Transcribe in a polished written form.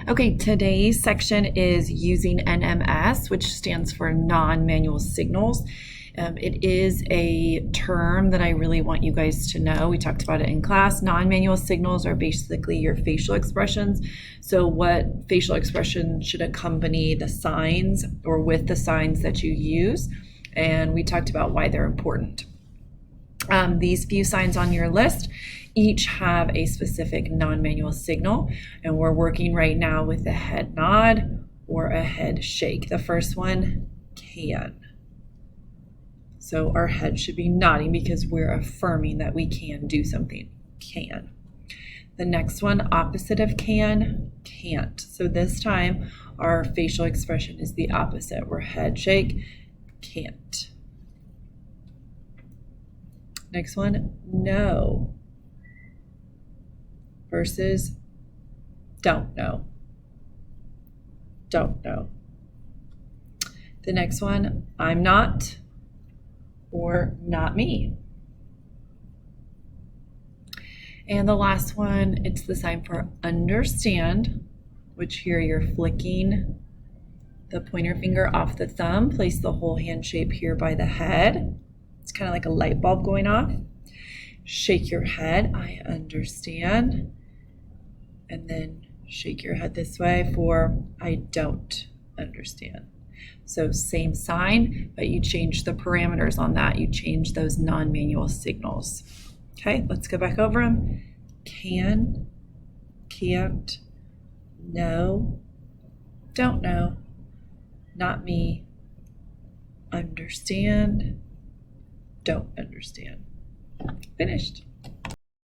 Okay, today's section is using NMS, which stands for non-manual signals. It is a term that I really want you guys to know. We talked about it in class. Non-manual signals are basically your facial expressions. So what facial expression should accompany the signs or with the signs that you use? And we talked about why they're important. These few signs on your list each have a specific non-manual signal, and we're working right now with a head nod or a head shake. The first one, can. So our head should be nodding because we're affirming that we can do something. Can. The next one, opposite of can, can't. So this time our facial expression is the opposite. We're head shake, can't. Next one, no versus don't know. Don't know. The next one, I'm not or not me. And the last one, it's the sign for understand, which here you're flicking the pointer finger off the thumb. Place the whole hand shape here by the head. It's kind of like a light bulb going off. Shake your head, I understand. And then shake your head this way for I don't understand. So same sign, but you change the parameters on that. You change those non-manual signals. Okay, let's go back over them. Can, can't, no, don't know, not me, understand, don't understand. Finished.